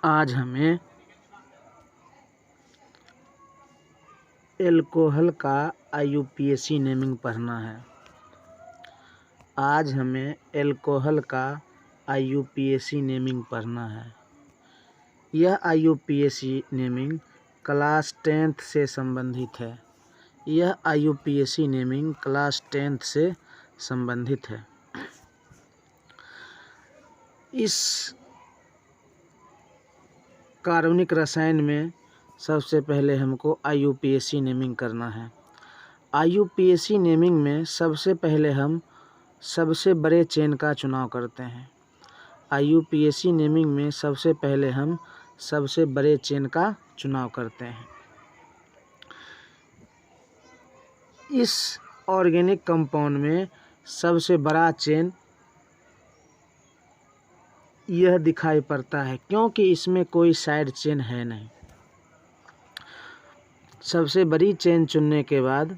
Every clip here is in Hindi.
आज हमें एल्कोहल का IUPAC नेमिंग पढ़ना है। आज हमें एल्कोहल का IUPAC नेमिंग पढ़ना है। यह IUPAC नेमिंग क्लास 10th से संबंधित है। यह IUPAC नेमिंग क्लास 10th से संबंधित है। इस कार्बनिक रसायन में सबसे पहले हमको IUPAC नेमिंग करना है। IUPAC नेमिंग में सबसे पहले हम सबसे बड़े चेन का चुनाव करते हैं। IUPAC नेमिंग में सबसे पहले हम सबसे बड़े चेन का चुनाव करते हैं। इस ऑर्गेनिक कंपाउंड में सबसे बड़ा चेन यह दिखाई पड़ता है क्योंकि इसमें कोई साइड चेन है नहीं। सबसे बड़ी चेन चुनने के बाद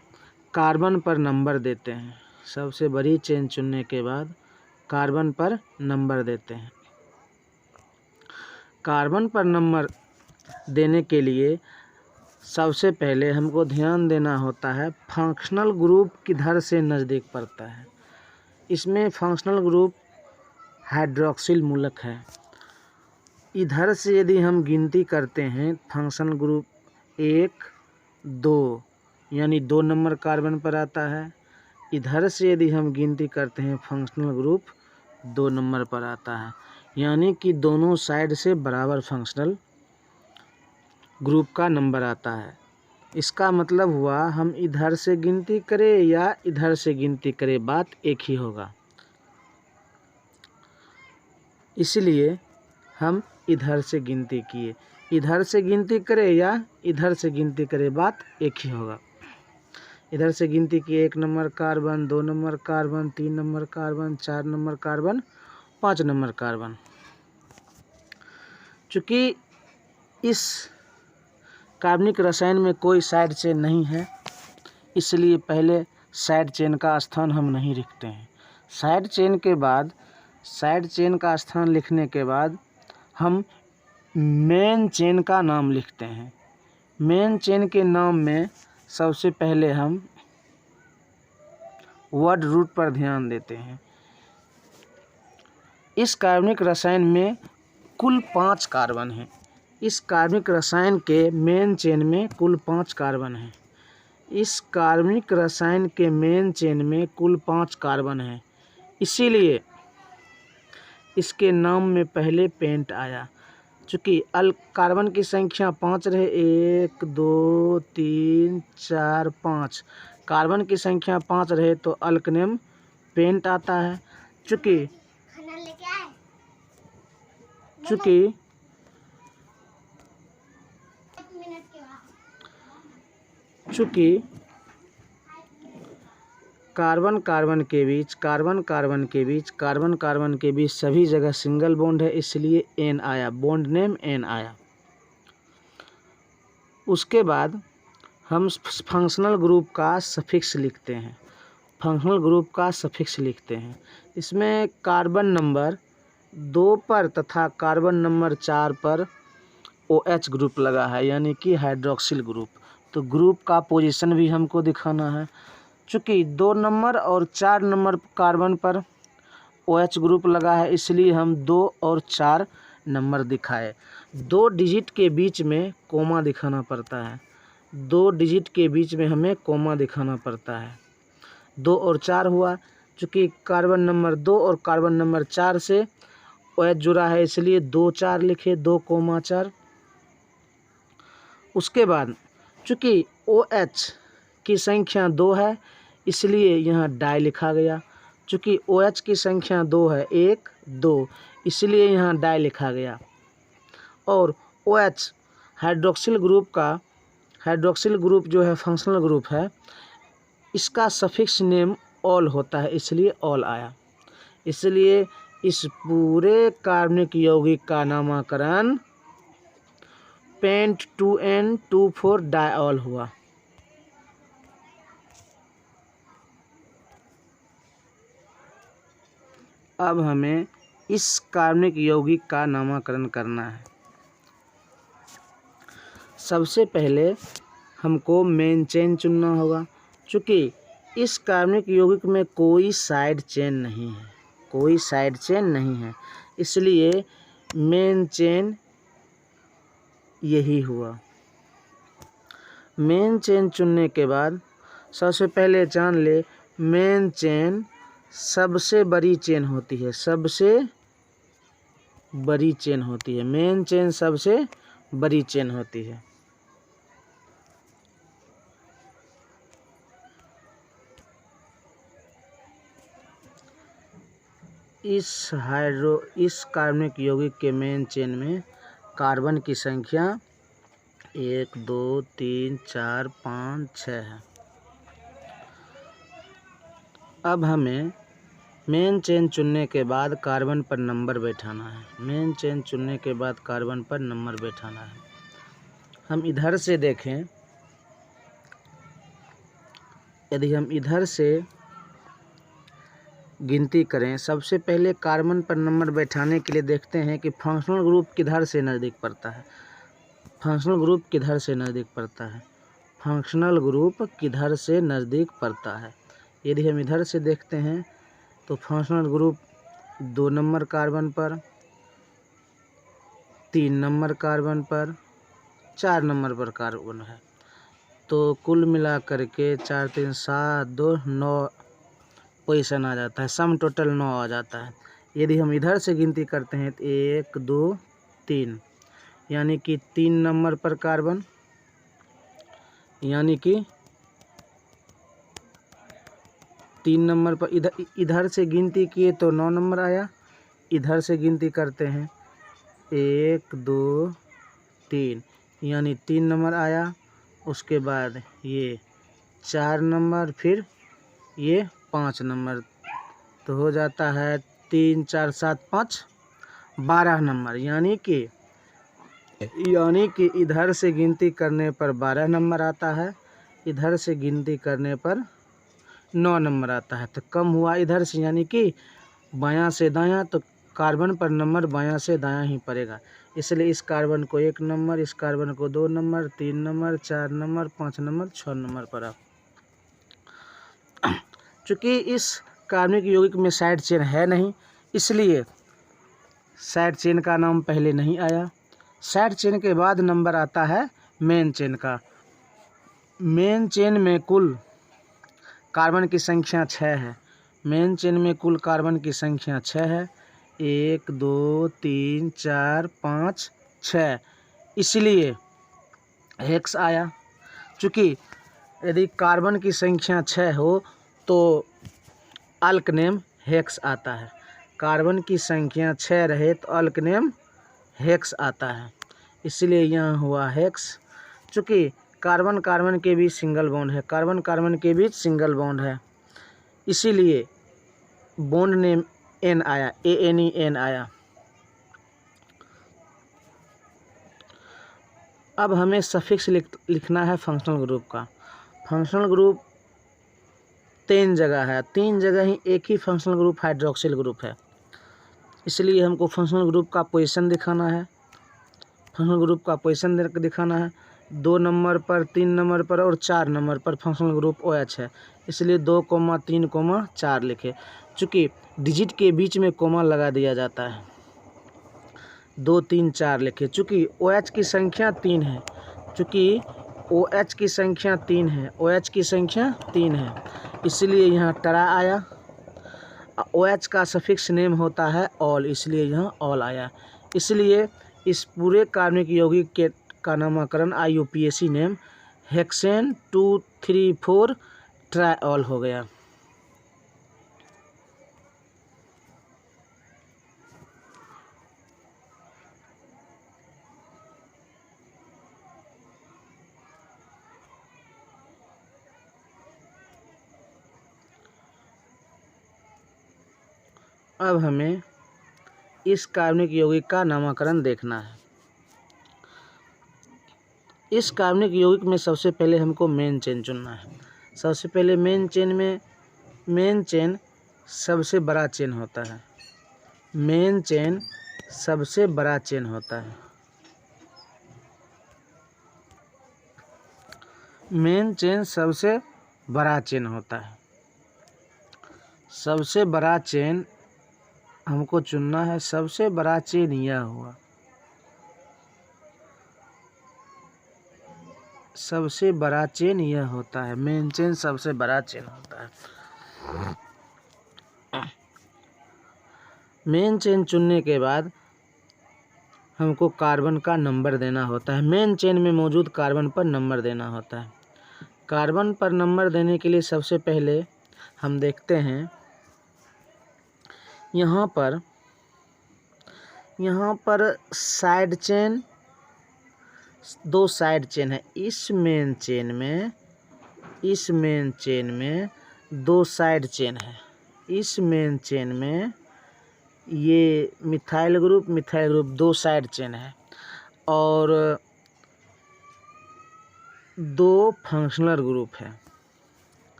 कार्बन पर नंबर देते हैं। सबसे बड़ी चेन चुनने के बाद कार्बन पर नंबर देते हैं। कार्बन पर नंबर देने के लिए सबसे पहले हमको ध्यान देना होता है फंक्शनल ग्रुप किधर से नज़दीक पड़ता है। इसमें फंक्शनल ग्रुप हाइड्रोक्सिल मूलक है। इधर से यदि हम गिनती करते हैं फंक्शनल ग्रुप 1, 2 यानी 2 नंबर कार्बन पर आता है। इधर से यदि हम गिनती करते हैं फंक्शनल ग्रुप 2 नंबर पर आता है, यानी कि दोनों साइड से बराबर फंक्शनल ग्रुप का नंबर आता है। इसका मतलब हुआ हम इधर से गिनती करें या इधर से गिनती करें, बात एक ही होगा। इसलिए हम इधर से गिनती किए। इधर से गिनती करें या इधर से गिनती करें, बात एक ही होगा। इधर से गिनती किए 1 number carbon, 2 number carbon, 3 number carbon, 4 number carbon, 5 number carbon. चूँकि इस कार्बनिक रसायन में कोई साइड चेन नहीं है, इसलिए पहले साइड चेन का स्थान हम नहीं लिखते हैं। साइड चेन का स्थान लिखने के बाद हम मेन चेन का नाम लिखते हैं। मेन चेन के नाम में सबसे पहले हम वर्ड रूट पर ध्यान देते हैं। इस कार्बनिक रसायन में कुल 5 कार्बन हैं। इस कार्बनिक रसायन के मेन चेन में कुल 5 कार्बन हैं। इस कार्बनिक रसायन के मेन चेन में कुल 5 कार्बन हैं, इसीलिए इसके नाम में पहले पेंट आया। चूँकि कार्बन की संख्या 5 रहे, 1 2 3 4 5, कार्बन की संख्या 5 रहे तो अल्कनेम पेंट आता है। चूँकि कार्बन कार्बन के बीच सभी जगह सिंगल बॉन्ड है, इसलिए N आया, बॉन्ड नेम N आया। उसके बाद हम फंक्शनल ग्रुप का सफिक्स लिखते हैं। इसमें कार्बन नंबर 2 पर तथा कार्बन नंबर 4 पर OH ग्रुप लगा है, यानी कि हाइड्रोक्सिल ग्रुप। तो ग्रुप का पोजीशन भी हमको दिखाना है। चूँकि 2 नंबर और 4 नंबर कार्बन पर OH ग्रुप लगा है, इसलिए हम 2 और 4 नंबर दिखाए। 2 डिजिट के बीच में कोमा दिखाना पड़ता है। 2 डिजिट के बीच में हमें कोमा दिखाना पड़ता है। 2 और 4 हुआ। चूँकि कार्बन नंबर 2 और कार्बन नंबर 4 से OH जुड़ा है, इसलिए 2 4 लिखे, 2,4। उसके बाद चूँकि OH की संख्या 2 है, इसलिए यहाँ डाई लिखा गया। चूँकि OH की संख्या 2 है, 1 2, इसलिए यहाँ डाई लिखा गया। और OH हाइड्रोक्सिल ग्रुप जो है फंक्शनल ग्रुप है, इसका सफिक्स नेम ऑल होता है, इसलिए ऑल आया। इसलिए इस पूरे कार्बनिक यौगिक का नामकरण पेंट 2N24 डायऑल हुआ। अब हमें इस कार्बनिक यौगिक का नामकरण करना है। सबसे पहले हमको मेन चेन चुनना होगा। चूँकि इस कार्बनिक यौगिक में कोई साइड चेन नहीं है, कोई साइड चेन नहीं है, इसलिए मेन चेन यही हुआ। मेन चेन चुनने के बाद सबसे पहले जान ले, मेन चेन सबसे बड़ी चेन होती है, सबसे बड़ी चेन होती है। मेन चेन सबसे बड़ी चेन होती है। इस कार्बनिक यौगिक के मेन चेन में कार्बन की संख्या 1 2 3 4 5 6 है। अब हमें मेन चेन चुनने के बाद कार्बन पर नंबर बैठाना है। मेन चेन चुनने के बाद कार्बन पर नंबर बैठाना है। हम इधर से देखें, यदि हम इधर से गिनती करें, सबसे पहले कार्बन पर नंबर बैठाने के लिए देखते हैं कि फंक्शनल ग्रुप किधर से नज़दीक पड़ता है। फंक्शनल ग्रुप किधर से नज़दीक पड़ता है। फंक्शनल ग्रुप किधर से नज़दीक पड़ता है। यदि हम इधर से देखते हैं तो फंक्शनल ग्रुप 2 नंबर कार्बन पर, 3 नंबर कार्बन पर, 4 नंबर पर कार्बन है। तो कुल मिला करके 4 3 7 2 9 पोजीशन आ जाता है। सम टोटल 9 आ जाता है। यदि हम इधर से गिनती करते हैं तो 1 2 3, यानी कि 3 नंबर पर कार्बन, यानी कि 3 नंबर पर इधर से गिनती किए तो 9 नंबर आया। इधर से गिनती करते हैं 1 2 3, यानी 3 नंबर आया। उसके बाद ये 4 नंबर, फिर ये 5 नंबर, तो हो जाता है 3 4 7 5 12 नंबर। यानी कि इधर से गिनती करने पर 12 नंबर आता है, इधर से गिनती करने पर 9 नंबर आता है। तो कम हुआ इधर से, यानी कि बायां से दायां, तो कार्बन पर नंबर बायां से दायां ही पड़ेगा। इसलिए इस कार्बन को 1 नंबर, इस कार्बन को 2 number, 3 number, 4 number, 5 number, 6 number पड़ा। चूँकि इस कार्बनिक यौगिक में साइड चेन है नहीं, इसलिए साइड चेन का नाम पहले नहीं आया। साइड चेन के बाद नंबर आता है मेन चेन का। मेन चेन में कुल कार्बन की संख्या 6 है। मेन चेन में कुल कार्बन की संख्या 6 है। 1 2 3 4 5 6, इसलिए हेक्स आया। चूँकि यदि कार्बन की संख्या 6 हो तो अल्क नेम हेक्स आता है। कार्बन की संख्या 6 रहे तो अल्क नेम हेक्स आता है, इसलिए यहाँ हुआ हेक्स। चूँकि कार्बन कार्बन के बीच सिंगल बॉन्ड है, कार्बन कार्बन के बीच सिंगल बॉन्ड है, इसीलिए बॉन्ड नेम एन आया, ANEN आया। अब हमें सफिक्स लिखना है फंक्शनल ग्रुप का। फंक्शनल ग्रुप 3 जगह है, 3 जगह ही एक ही फंक्शनल ग्रुप हाइड्रोक्सिल ग्रुप है, इसलिए हमको फंक्शनल ग्रुप का पोजीशन दिखाना है। फंक्शनल ग्रुप का पोजीशन दिखाना है। 2 नंबर पर, 3 नंबर पर और 4 नंबर पर फंक्शनल ग्रुप OH है, इसलिए 2 3 4 लिखे। चूँकि डिजिट के बीच में कोमा लगा दिया जाता है, 2 3 4 लिखे। चूँकि OH की संख्या 3 है, चूँकि OH की संख्या 3 है, OH की संख्या 3 है, इसलिए यहाँ टरा आया। OH का सफिक्स नेम होता है ऑल, इसलिए यहाँ ऑल आया। इसलिए इस पूरे कार्बनिक यौगिक का नामकरण IUPAC नेम हेक्सेन 2 3 4 ट्राइऑल हो गया। अब हमें इस कार्बनिक यौगिक का नामकरण देखना है। इस कार्बनिक यौगिक में सबसे पहले हमको मेन चेन चुनना है। सबसे पहले मेन चेन सबसे बड़ा चेन होता है। मेन चेन सबसे बड़ा चेन होता है। मेन चेन सबसे बड़ा चेन होता है। सबसे बड़ा चेन हमको चुनना है। सबसे बड़ा चेन यह हुआ। सबसे बड़ा चेन यह होता है। मेन चेन सबसे बड़ा चेन होता है। मेन चेन चुनने के बाद हमको कार्बन का नंबर देना होता है। मेन चेन में मौजूद कार्बन पर नंबर देना होता है। कार्बन पर नंबर देने के लिए सबसे पहले हम देखते हैं यहाँ पर साइड चेन, दो साइड चेन है। इस मेन चेन में दो साइड चेन है। इस मेन चेन में ये मिथाइल ग्रुप दो साइड चेन है और दो फंक्शनल ग्रुप है।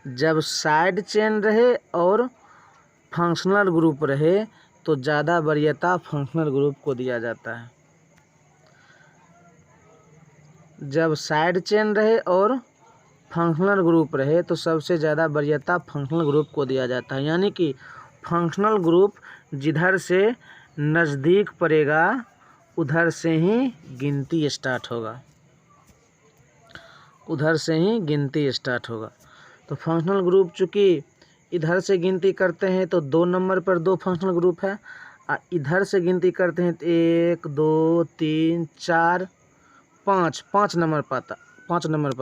जब साइड चेन रहे और फंक्शनल ग्रुप रहे तो ज़्यादा वरीयता फंक्शनल ग्रुप को दिया जाता है। जब साइड चेन रहे और फंक्शनल ग्रुप रहे तो सबसे ज़्यादा वरीयता फंक्शनल ग्रुप को दिया जाता है। यानी कि फंक्शनल ग्रुप जिधर से नज़दीक पड़ेगा उधर से ही गिनती स्टार्ट होगा। तो फंक्शनल ग्रुप चूँकि इधर से गिनती करते हैं तो 2 नंबर पर 2 फंक्शनल ग्रुप है और इधर से गिनती करते हैं तो 1 2 3 4 5 नंबर पर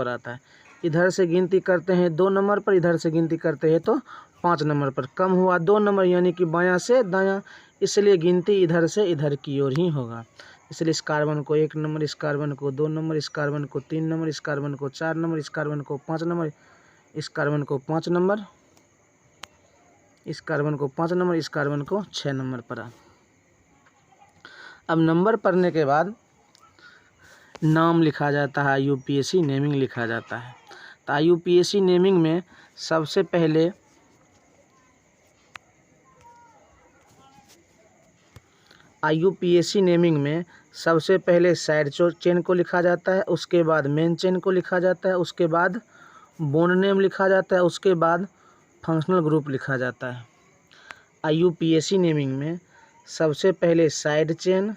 आता है। इधर से गिनती करते हैं 2 नंबर पर, इधर से गिनती करते हैं तो 5 नंबर पर। कम हुआ 2 नंबर यानी कि बायां से दायां, इसलिए गिनती इधर से इधर की ओर ही होगा। इसलिए इस कार्बन को 1 नंबर, इस कार्बन को 2 नंबर, इस कार्बन को 3 नंबर, इस कार्बन को 4 नंबर, इस कार्बन को 5 नंबर, इस कार्बन को 5 नंबर, इस कार्बन को 5 नंबर, इस कार्बन को 6 नंबर पड़ा। अब नंबर पढ़ने के बाद नाम लिखा जाता है, IUPAC नेमिंग लिखा जाता है। तो IUPAC नेमिंग में सबसे पहले साइड चेन को लिखा जाता है, उसके बाद मेन चेन को लिखा जाता है, उसके बाद बॉन्ड नेम लिखा जाता है, उसके बाद फंक्शनल ग्रुप लिखा जाता है। IUPAC नेमिंग में सबसे पहले साइड चेन,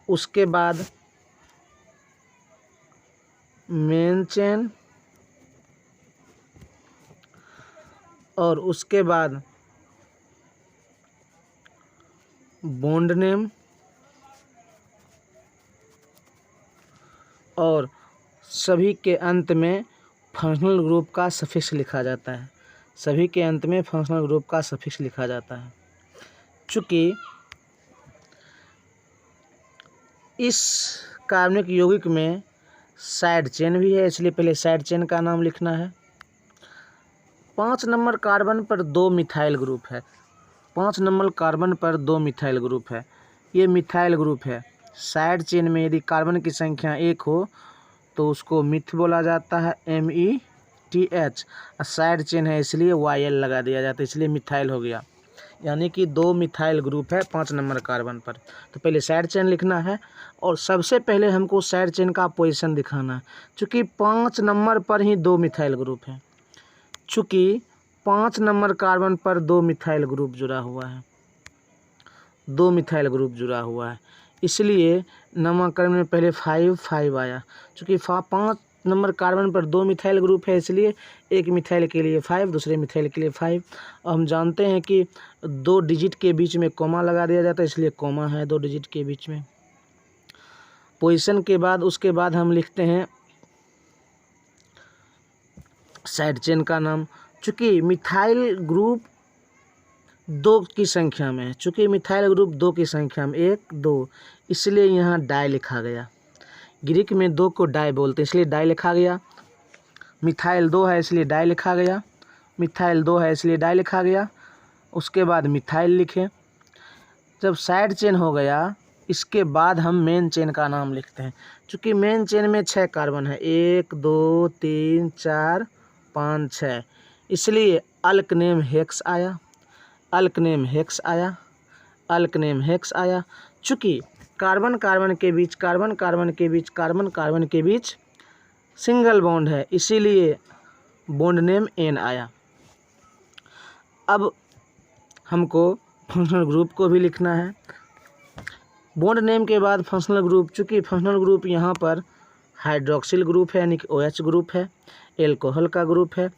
उसके बाद मेन चेन और उसके बाद बॉन्ड नेम और सभी के अंत में फंक्शनल ग्रुप का सफिक्स लिखा जाता है। चूँकि इस कार्बनिक यौगिक में साइड चेन भी है इसलिए पहले साइड चेन का नाम लिखना है। 5 नंबर कार्बन पर 2 मिथाइल ग्रुप है। 5 नंबर कार्बन पर 2 मिथाइल ग्रुप है। ये मिथाइल ग्रुप है। साइड चेन में यदि कार्बन की संख्या 1 हो तो उसको मिथ बोला जाता है, METH। साइड चेन है इसलिए YL लगा दिया जाता है, इसलिए मिथाइल हो गया। यानी कि 2 मिथाइल ग्रुप है 5 नंबर कार्बन पर। तो पहले साइड चेन लिखना है और सबसे पहले हमको साइड चेन का पोजीशन दिखाना है। चूँकि 5 नंबर पर ही 2 मिथाइल ग्रुप है, चूँकि 5 नंबर कार्बन पर 2 मिथाइल ग्रुप जुड़ा हुआ है, इसलिए नामकरण में पहले 5 आया। चूँकि 5 नंबर कार्बन पर 2 मिथाइल ग्रुप है इसलिए एक मिथाइल के लिए 5, दूसरे मिथाइल के लिए 5। और हम जानते हैं कि 2 डिजिट के बीच में कॉमा लगा दिया जाता है, इसलिए कॉमा है 2 डिजिट के बीच में। पोजीशन के बाद उसके बाद हम लिखते हैं साइड चेन का नाम। चूँकि मिथाइल ग्रुप 2 की संख्या में है, 1 2, इसलिए यहाँ डाई लिखा गया। ग्रीक में 2 को डाई बोलते हैं इसलिए डाई लिखा गया। मिथाइल 2 है इसलिए डाई लिखा गया। उसके बाद मिथाइल लिखे। जब साइड चेन हो गया इसके बाद हम मेन चेन का नाम लिखते हैं। चूँकि मेन चेन में 6 कार्बन है, 1 2 3 4 5 6, इसलिए अल्क नेम हेक्स आया। चूँकि कार्बन कार्बन के बीच कार्बन कार्बन के बीच कार्बन कार्बन के बीच सिंगल बॉन्ड है, इसीलिए बॉन्ड नेम N आया। अब हमको फंक्शनल ग्रुप को भी लिखना है। बॉन्ड नेम के बाद फंक्शनल ग्रुप, चूँकि फंक्शनल ग्रुप यहाँ पर हाइड्रोक्सिल ग्रुप है यानी कि OH ग्रुप है, एल्कोहल का ग्रुप है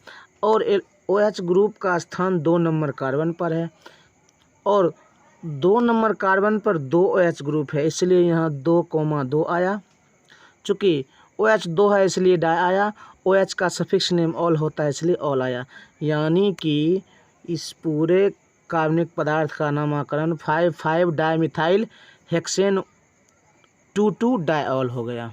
और OH ग्रुप का स्थान 2 नंबर कार्बन पर है और 2 नंबर कार्बन पर 2 OH ग्रुप है, इसलिए यहाँ 2,2 आया। चूँकि OH 2 है इसलिए डाई आया, OH का सफिक्स नेम ऑल होता है इसलिए ऑल आया, यानी कि इस पूरे कार्बनिक पदार्थ का नामकरण 5,5 डाईमिथाइल हेक्सेन 2,2 डाईऑल हो गया।